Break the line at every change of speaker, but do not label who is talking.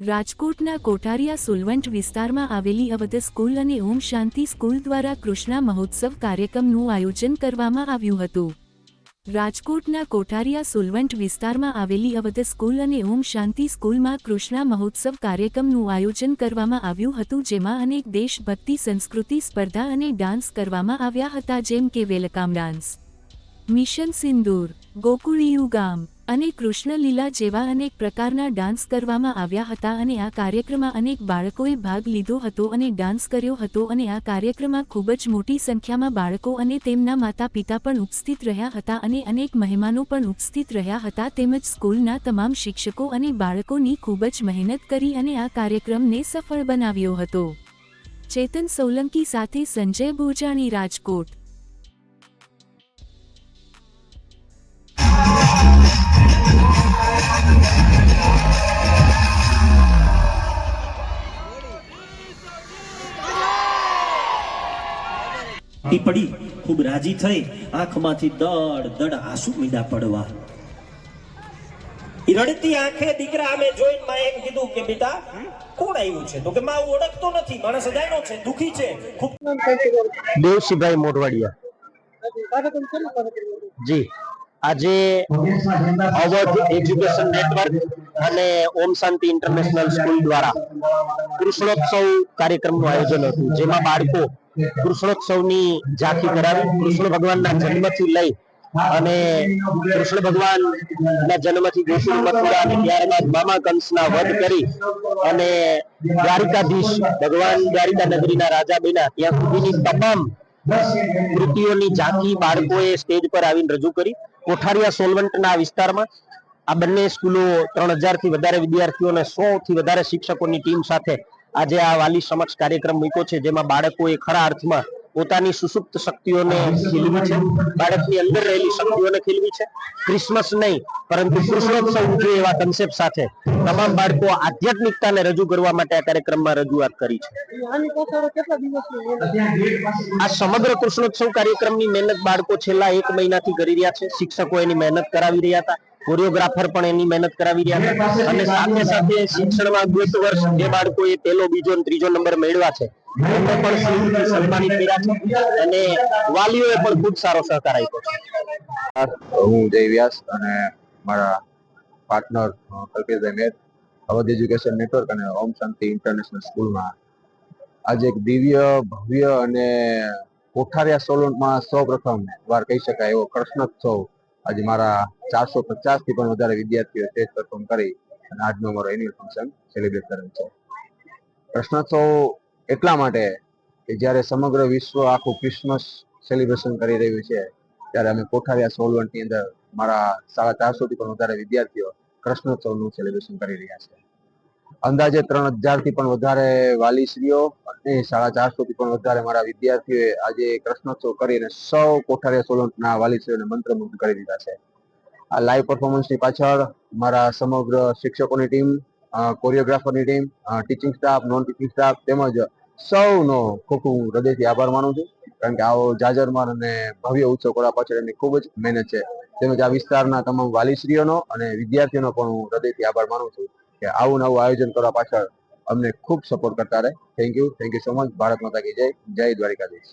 રાજકોટના કોઠારિયા સોલવંટ વિસ્તારમાં આવેલી અવધ સ્કૂલ અને ઓમ શાંતિ સ્કૂલ દ્વારા કૃષ્ણા મહોત્સવ કાર્યક્રમનું આયોજન કરવામાં આવ્યું હતું। રાજકોટના કોઠારિયા સોલવંટ વિસ્તારમાં આવેલી અવધ સ્કૂલ અને ઓમ શાંતિ સ્કૂલમાં કૃષ્ણા મહોત્સવ કાર્યક્રમનું આયોજન કરવામાં આવ્યું હતું, જેમાં અનેક દેશભક્તિ સંસ્કૃતિ સ્પર્ધા અને ડાન્સ કરવામાં આવ્યા હતા, જેમ કે વેલકમ ડાન્સ, મિશન સિંદૂર, ગોકુળિયું ગામ અને કૃષ્ણ લીલા જેવા અનેક પ્રકારના ડાન્સ કરવામાં આવ્યા હતા અને આ કાર્યક્રમમાં અનેક બાળકોએ ભાગ લીધો હતો અને ડાન્સ કર્યો હતો અને આ કાર્યક્રમમાં ખૂબ જ મોટી સંખ્યામાં બાળકો અને તેમના માતા પિતા પણ ઉપસ્થિત રહ્યા હતા અને અનેક મહેમાનો પણ ઉપસ્થિત રહ્યા હતા, તેમજ સ્કૂલના તમામ શિક્ષકો અને બાળકોની ખૂબ જ મહેનત કરી અને આ કાર્યક્રમને સફળ બનાવ્યો હતો। ચેતન સોલંકી સાથે સંજય ભોજાણી, રાજકોટ।
પડી ખૂબ રાજી થઈ, આંખમાંથી દડ દડ આંસુ મીંડા પડવા। ઈ રડતી આંખે દીકરા આમે જોઈને માં એમ કીધું કે બેટા કોણ આવ્યું છે? તો કે માં હું ઓળખતો નથી, માણસ અજાણ્યો છે, દુખી છે ખૂબ।
દેવસીભાઈ મોઢવાડિયા જી, આજે અવધ એજ્યુકેશન નેટવર્ક અને ઓમ શાંતિ ઇન્ટરનેશનલ સ્કૂલ દ્વારા કૃષ્ણોત્સવ કાર્યક્રમનું આયોજન હતું, જેમાં બાળકો કૃષ્ણોત્સવની ઝાંખી કરાવી કૃષ્ણ ભગવાનના જન્મથી લઈ અને કૃષ્ણ ભગવાનના જન્મથી ગોકુળ, મથુરા અને ત્યારબાદ મામા કંસના વધ કરી અને દ્વારિકાધીશ ભગવાન દ્વારિકા નગરીના રાજા બન્યા ત્યાં સુધીની તમામ કૃતિઓની ઝાંખી બાળકોએ સ્ટેજ પર આવીને રજૂ કરી। કોઠારિયા સોલવંટના વિસ્તારમાં આ બંને સ્કૂલો 3000 થી વધારે વિદ્યાર્થીઓ અને 100 થી વધારે શિક્ષકોની ટીમ સાથે આજે આ વાલી સમક્ષ કાર્યક્રમ મૂક્યો છે, જેમાં બાળકોએ ખરા અર્થમાં પોતાની સુસુપ્ત શક્તિઓને ખીલવી છે, બાળકની અંદર રહેલી શક્તિઓને ખીલવી છે। ક્રિસમસ નહીં પરંતુ કૃષ્ણોત્સવ ઉજવે એવા કન્સેપ્ટ સાથે તમામ બાળકો આધ્યાત્મિકતાને રજૂ કરવા માટે આ કાર્યક્રમમાં રજૂઆત કરી છે। આ સમગ્ર કૃષ્ણોત્સવ કાર્યક્રમની મહેનત બાળકો છેલ્લા 1 મહિનાથી કરી રહ્યા છે। શિક્ષકો એની મહેનત કરાવી રહ્યા હતા, કોરિયોગ્રાફર પણ એની મહેનત કરાવી રહ્યા હતા અને સાથે સાથે શિક્ષણમાં ગત વર્ષ જે બાળકોએ પહેલો, બીજો અને ત્રીજો નંબર મેળવ્યા છે એમને પણ સિંહથી સન્માનિત કર્યા છે અને વાલીઓએ પણ ખૂબ સારો સહકાર આપ્યો છે।
હું જય વ્યાસ અને મારા પાર્ટનર કલ્પેશભાઈ મેર, અવધ એજ્યુકેશન નેટવર્ક અને ઓમ શાંતિ ઇન્ટરનેશનલ સ્કૂલમાં આજે એક દિવ્ય ભવ્ય અને કોઠારિયા સોલવંટમાં સૌપ્રથમ વાર કહી શકાય એવો કૃષ્ણોત્સવ આજે મારા 450 થી પણ વધારે વિદ્યાર્થીઓ સ્ટેજ પરફોર્મ કરી અને આજનો અમારો એન્યુઅલ ફંક્શન સેલિબ્રેટ કરેલ છે। કૃષ્ણોત્સવ એટલા માટે કે જ્યારે સમગ્ર વિશ્વ આખું ક્રિસમસ સેલિબ્રેશન કરી રહ્યું છે, ત્યારે અમે કોઠારિયા સોલવંટની અંદર મારા 450 થી પણ વધારે વિદ્યાર્થીઓ કૃષ્ણોત્સવનું સેલિબ્રેશન કરી રહ્યા છે। અંદાજે 3000 થી પણ વધારે વાલીશ્રીઓ અને 450 થી પણ વધારે મારા વિદ્યાર્થીઓએ આજે કૃષ્ણોત્સવ કરીને સૌ કોઠારિયા સોલવંટના વાલીશ્રીઓને મંત્રમુગ્ધ કરી દીધા છે। આ લાઈવ પરફોર્મન્સની પાછળ મારા સમગ્ર શિક્ષકોની ટીમ, કોરિયોગ્રાફરની team, teaching staff, non teaching staff તેમજ સૌનો ખૂબ ખૂબ હૃદયથી આભાર માનું છું, કારણ કે આવો જાજરમાન અને ભવ્ય ઉત્સવ કરવા પાછળ એમની ખૂબ જ મહેનત છે। તેમજ આ વિસ્તારના તમામ વાલીશ્રીઓનો અને વિદ્યાર્થીઓનો પણ હું હૃદયથી આભાર માનું છું કે આવું નવું આયોજન કરવા પાછળ અમને ખૂબ સપોર્ટ કરતા રહે। Thank you so much. Bharat માતા કી જય, જય દ્વારિકાધીશ।